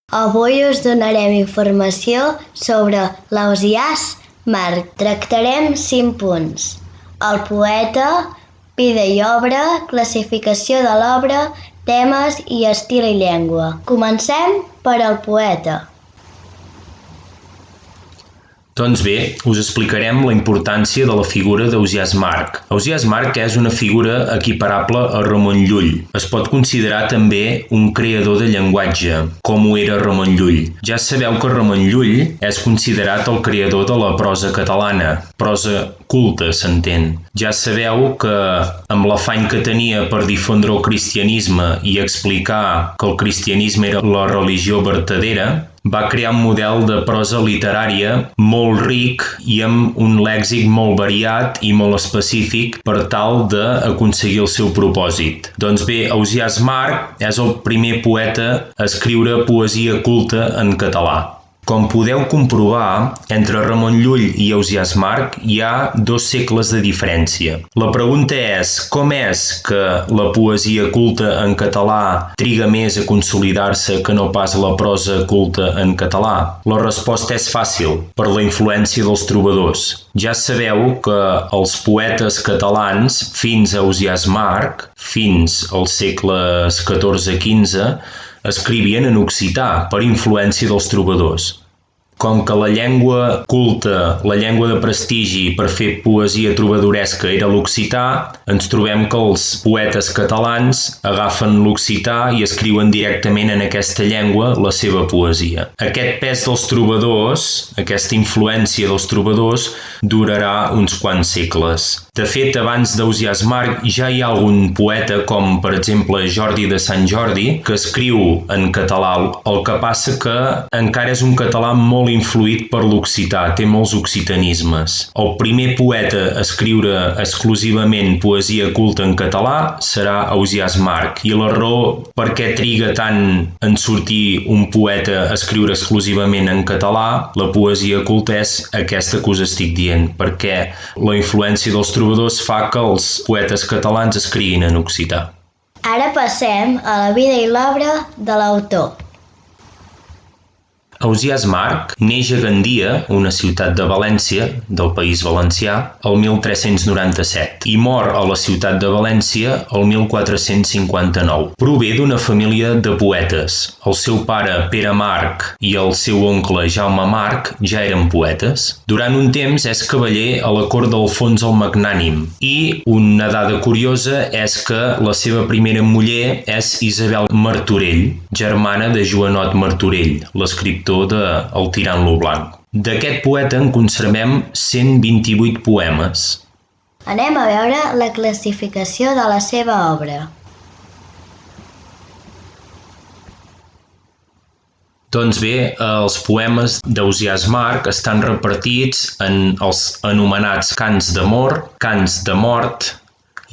Avui us donarem informació sobre l'Ausiàs Marc. Tractarem 5 punts. El poeta, vida i obra, classificació de l'obra, temes i estil i llengua. Comencem per al poeta. Doncs bé, us explicarem la importància de la figura d'Ausiàs Marc. Ausiàs Marc és una figura equiparable a Ramon Llull. Es pot considerar també un creador de llenguatge, com ho era Ramon Llull. Ja sabeu que Ramon Llull és considerat el creador de la prosa catalana, prosa culta, s'entén. Ja sabeu que amb l'afany que tenia per difondre el cristianisme i explicar que el cristianisme era la religió vertadera, va crear un model de prosa literària molt ric i amb un lèxic molt variat i molt específic per tal d'aconseguir el seu propòsit. Doncs bé, Ausiàs Marc és el primer poeta a escriure poesia culta en català. Com podeu comprovar, entre Ramon Llull i Ausiàs Marc hi ha 2 segles de diferència. La pregunta és, com és que la poesia culta en català triga més a consolidar-se que no pas la prosa culta en català? La resposta és fàcil, per la influència dels trobadors. Ja sabeu que els poetes catalans, fins a Ausiàs Marc, fins als segles XIV-XV, escrivien en occità per influència dels trobadors. Com que la llengua culta, la llengua de prestigi per fer poesia trobadoresca era l'occità, ens trobem que els poetes catalans agafen l'occità i escriuen directament en aquesta llengua la seva poesia. Aquest pes dels trobadors, aquesta influència dels trobadors, durarà uns quants segles. De fet, abans d'Ausiàs Marc ja hi ha algun poeta, com per exemple Jordi de Sant Jordi, que escriu en català. El que passa que encara és un català molt influït per l'occità, té molts occitanismes. El primer poeta a escriure exclusivament poesia culta en català serà Ausiàs Marc. I la raó per què triga tant en sortir un poeta a escriure exclusivament en català, la poesia culta, és aquesta que us estic dient, perquè la influència dels trobadors fa que els poetes catalans escriguin en occità. Ara passem a la vida i l'obra de l'autor. Ausiàs Marc neix a Gandia, una ciutat de València, del País Valencià, el 1397 i mor a la ciutat de València el 1459. Prové d'una família de poetes. El seu pare, Pere Marc, i el seu oncle, Jaume Marc, ja eren poetes. Durant un temps és cavaller a la cort d'Alfons el Magnànim i una dada curiosa és que la seva primera muller és Isabel Martorell, germana de Joanot Martorell, l'escriptor de El tirant lo blanc. D'aquest poeta en conservem 128 poemes. Anem a veure la classificació de la seva obra. Doncs bé, els poemes d'Ausiàs Marc estan repartits en els anomenats cants d'amor, cants de mort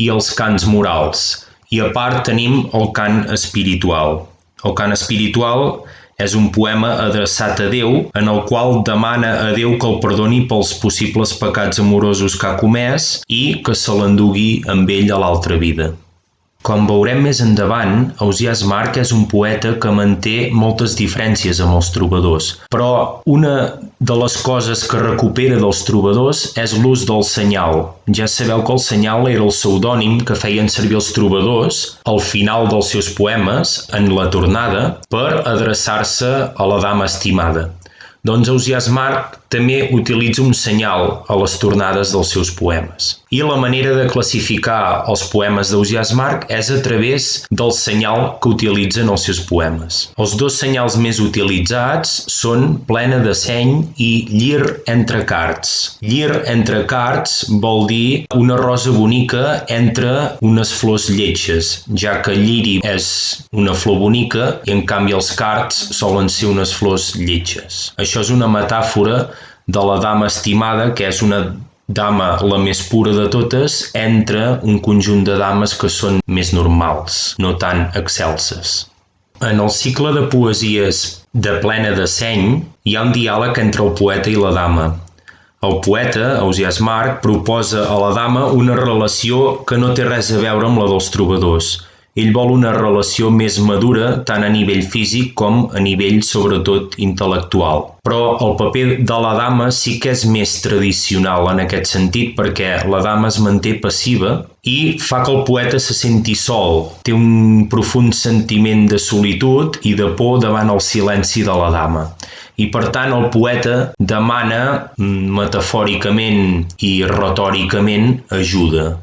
i els cants morals. I a part tenim el cant espiritual. El cant espiritual és un poema adreçat a Déu en el qual demana a Déu que el perdoni pels possibles pecats amorosos que ha comès i que se l'endugui amb ell a l'altra vida. Com veurem més endavant, Ausiàs Marc és un poeta que manté moltes diferències amb els trobadors, però una de les coses que recupera dels trobadors és l'ús del senyal. Ja sabeu que el senyal era el pseudònim que feien servir els trobadors al final dels seus poemes, en la tornada, per adreçar-se a la dama estimada. Doncs Ausiàs Marc també utilitza un senyal a les tornades dels seus poemes. I la manera de classificar els poemes d'Ausiàs Marc és a través del senyal que utilitzen els seus poemes. Els 2 senyals més utilitzats són plena de seny i llir entre cards. Llir entre cards vol dir una rosa bonica entre unes flors lletges, ja que lliri és una flor bonica i en canvi els cards solen ser unes flors lletges. Això és una metàfora de la dama estimada, que és una dama la més pura de totes, entre un conjunt de dames que són més normals, no tan excelses. En el cicle de poesies de plena de seny hi ha un diàleg entre el poeta i la dama. El poeta, Ausiàs Marc, proposa a la dama una relació que no té res a veure amb la dels trobadors Ell vol una relació més madura tant a nivell físic com a nivell, sobretot, intel·lectual. Però el paper de la dama sí que és més tradicional en aquest sentit, perquè la dama es manté passiva i fa que el poeta se senti sol. Té un profund sentiment de solitud i de por davant el silenci de la dama. I per tant el poeta demana, metafòricament i retòricament, ajuda.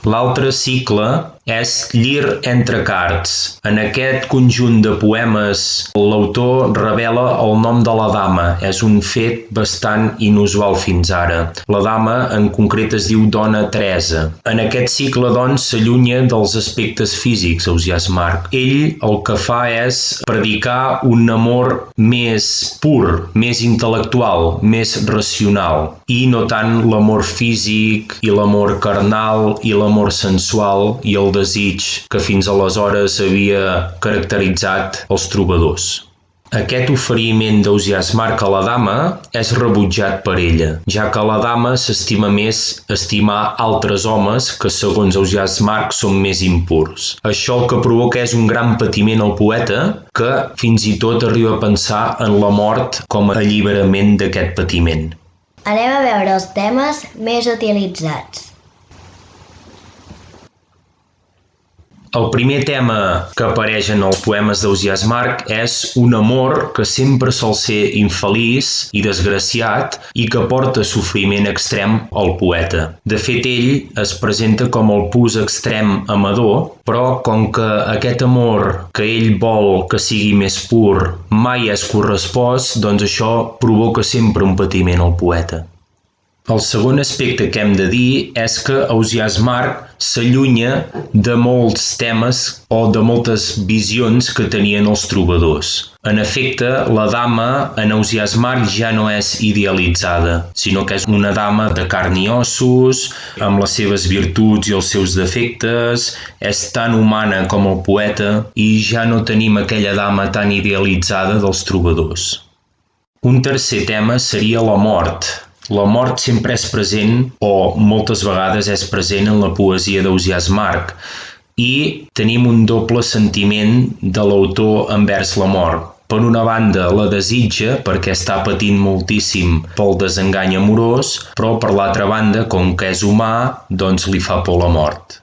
L'altre cicle és Lir entre cards. En aquest conjunt de poemes l'autor revela el nom de la dama. És un fet bastant inusual fins ara. La dama en concret es diu Dona Teresa. En aquest cicle, doncs, s'allunya dels aspectes físics, Ausiàs March. Ell el que fa és predicar un amor més pur, més intel·lectual, més racional, i no tant l'amor físic i l'amor carnal i l'amor sensual i el desig que fins aleshores havia caracteritzat els trobadors. Aquest oferiment d'Ausiàs March a la dama és rebutjat per ella, ja que la dama s'estima més estimar altres homes que, segons Ausiàs March, són més impurs. Això el que provoca és un gran patiment al poeta, que fins i tot arriba a pensar en la mort com a alliberament d'aquest patiment. Anem a veure els temes més utilitzats. El primer tema que apareix en els poemes d'Ausiàs March és un amor que sempre sol ser infeliç i desgraciat i que porta sofriment extrem al poeta. De fet, ell es presenta com el pus extrem amador, però com que aquest amor que ell vol que sigui més pur mai és correspost, doncs això provoca sempre un patiment al poeta. El segon aspecte que hem de dir és que Ausiàs March s'allunya de molts temes o de moltes visions que tenien els trobadors. En efecte, la dama en Ausiàs March ja no és idealitzada, sinó que és una dama de carn i ossos, amb les seves virtuts i els seus defectes, és tan humana com el poeta i ja no tenim aquella dama tan idealitzada dels trobadors. Un tercer tema seria la mort. La mort sempre és present, o moltes vegades és present en la poesia d'Ausiàs March, i tenim un doble sentiment de l'autor envers la mort. Per una banda la desitja perquè està patint moltíssim pel desengany amorós, però per l'altra banda, com que és humà, doncs li fa por la mort.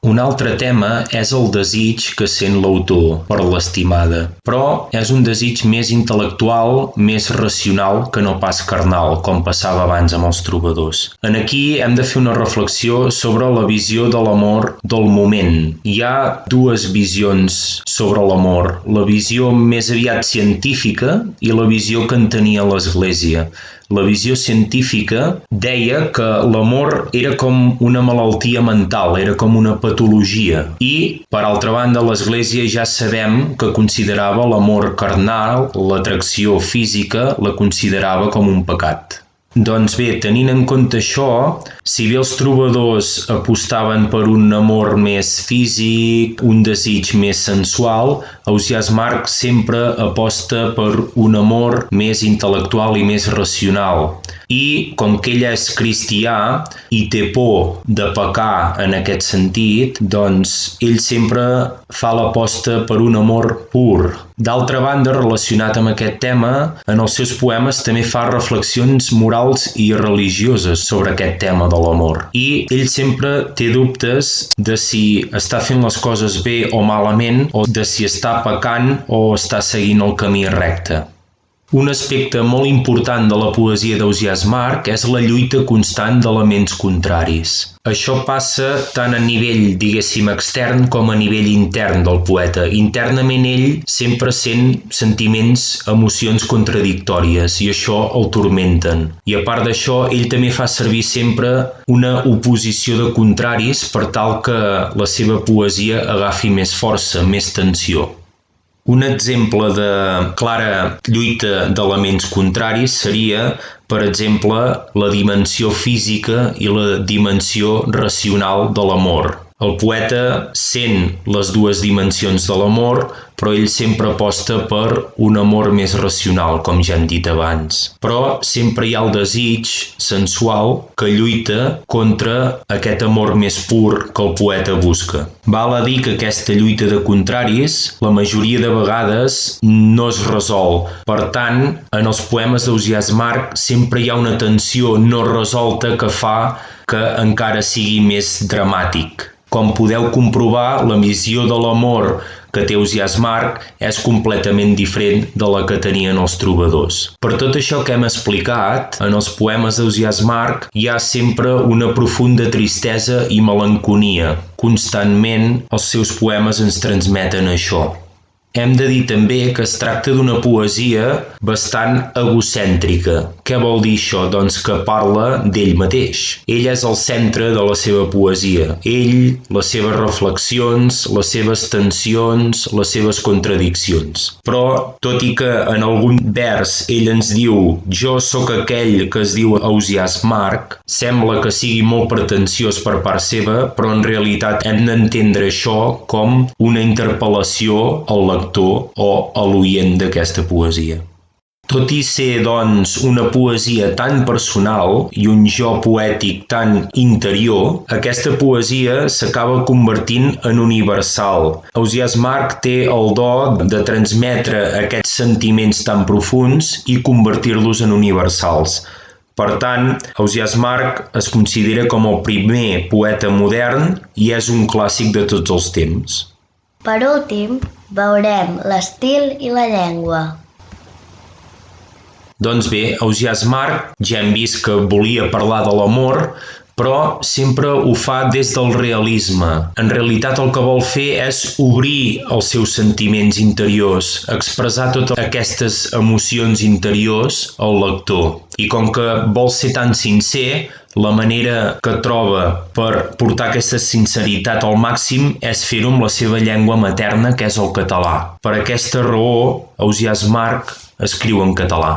Un altre tema és el desig que sent l'autor per l'estimada, però és un desig més intel·lectual, més racional que no pas carnal, com passava abans amb els trobadors. En aquí hem de fer una reflexió sobre la visió de l'amor del moment. Hi ha dues visions sobre l'amor, la visió més aviat científica i la visió que en tenia l'Església. La visió científica deia que l'amor era com una malaltia mental, era com una patologia. I, per altra banda, l'Església ja sabem que considerava l'amor carnal, l'atracció física, la considerava com un pecat. Doncs bé, tenint en compte això, si bé els trobadors apostaven per un amor més físic, un desig més sensual, Ausiàs March sempre aposta per un amor més intel·lectual i més racional. I com que ell és cristià i té por de pecar en aquest sentit, doncs ell sempre fa l'aposta per un amor pur. D'altra banda, relacionat amb aquest tema, en els seus poemes també fa reflexions morals i religioses sobre aquest tema de l'amor. I ell sempre té dubtes de si està fent les coses bé o malament, o de si està pecant o està seguint el camí recte. Un aspecte molt important de la poesia d'Ausiàs March és la lluita constant d'elements contraris. Això passa tant a nivell, diguéssim, extern com a nivell intern del poeta. Internament ell sempre sent sentiments, emocions contradictòries i això el turmenten. I a part d'això, ell també fa servir sempre una oposició de contraris per tal que la seva poesia agafi més força, més tensió. Un exemple de clara lluita d'elements contraris seria, per exemple, la dimensió física i la dimensió racional de l'amor. El poeta sent les dues dimensions de l'amor, però ell sempre aposta per un amor més racional, com ja hem dit abans. Però sempre hi ha el desig sensual que lluita contra aquest amor més pur que el poeta busca. Val a dir que aquesta lluita de contraris, la majoria de vegades no es resol. Per tant, en els poemes d'Ausiàs March sempre hi ha una tensió no resolta que fa que encara sigui més dramàtic. Com podeu comprovar, la visió de l'amor que té Ausiàs March és completament diferent de la que tenien els trobadors. Per tot això que hem explicat, en els poemes d'Ausiàs March hi ha sempre una profunda tristesa i melanconia. Constantment els seus poemes ens transmeten això. Hem de dir també que es tracta d'una poesia bastant egocèntrica. Què vol dir això? Doncs que parla d'ell mateix. Ell és el centre de la seva poesia. Ell, les seves reflexions, les seves tensions, les seves contradiccions. Però, tot i que en algun vers ell ens diu «Jo sóc aquell que es diu Ausiàs March», sembla que sigui molt pretensiós per part seva, però en realitat hem d'entendre això com una interpel·lació al lector o a l'oient d'aquesta poesia. Tot i ser, doncs, una poesia tan personal i un jo poètic tan interior, aquesta poesia s'acaba convertint en universal. Ausiàs March té el do de transmetre aquests sentiments tan profunds i convertir-los en universals. Per tant, Ausiàs March es considera com el primer poeta modern i és un clàssic de tots els temps. Per últim, veurem l'estil i la llengua. Doncs bé, Ausiàs March ja hem vist que volia parlar de l'amor, però sempre ho fa des del realisme. En realitat el que vol fer és obrir els seus sentiments interiors, expressar totes aquestes emocions interiors al lector. I com que vol ser tan sincer, la manera que troba per portar aquesta sinceritat al màxim és fer-ho amb la seva llengua materna, que és el català. Per aquesta raó, Ausiàs March escriu en català.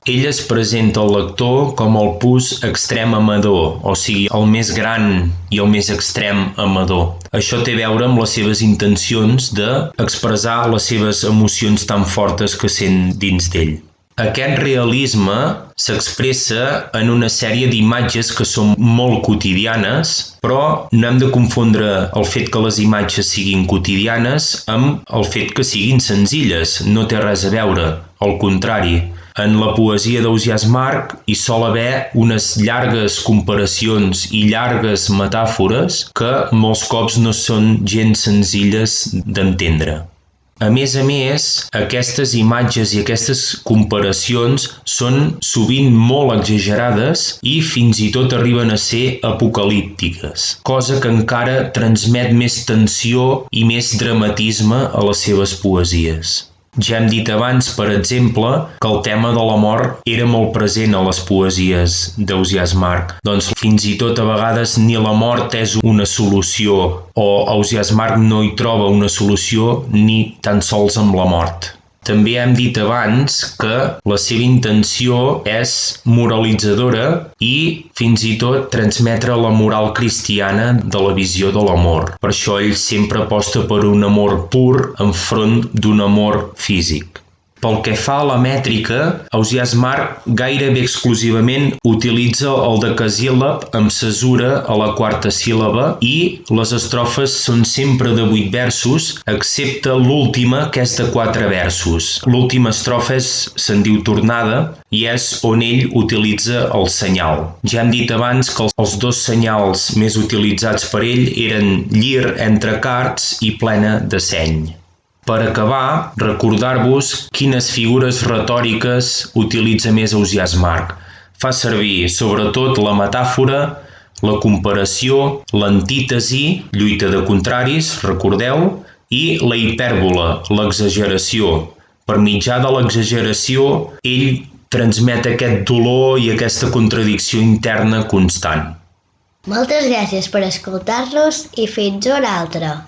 Ell es presenta al lector com el pus extrem amador, o sigui, el més gran i el més extrem amador. Això té a veure amb les seves intencions d'expressar les seves emocions tan fortes que sent dins d'ell. Aquest realisme s'expressa en una sèrie d'imatges que són molt quotidianes, però no hem de confondre el fet que les imatges siguin quotidianes amb el fet que siguin senzilles. No té res a veure, al contrari. En la poesia d'Ausiàs March hi sol haver unes llargues comparacions i llargues metàfores que molts cops no són gens senzilles d'entendre. A més, aquestes imatges i aquestes comparacions són sovint molt exagerades i fins i tot arriben a ser apocalíptiques, cosa que encara transmet més tensió i més dramatisme a les seves poesies. Ja hem dit abans, per exemple, que el tema de la mort era molt present a les poesies d'Ausiàs March. Doncs fins i tot a vegades ni la mort és una solució, o Ausiàs March no hi troba una solució ni tan sols amb la mort. També hem dit abans que la seva intenció és moralitzadora i fins i tot transmetre la moral cristiana de la visió de l'amor. Per això ell sempre aposta per un amor pur enfront d'un amor físic. Pel que fa a la mètrica, Ausiàs March gairebé exclusivament utilitza el decasíl·lab amb cesura a la quarta síl·laba i les estrofes són sempre de 8 versos, excepte l'última, que és de 4 versos. L'última estrofa se'n diu tornada i és on ell utilitza el senyal. Ja hem dit abans que els dos senyals més utilitzats per ell eren llir entre cards i plena de seny. Per acabar, recordar-vos quines figures retòriques utilitza més Ausiàs March. Fa servir sobretot la metàfora, la comparació, l'antítesi, lluita de contraris, recordeu, i la hipèrbola, l'exageració. Per mitjà de l'exageració, ell transmet aquest dolor i aquesta contradicció interna constant. Moltes gràcies per escoltar-nos i fins una altra.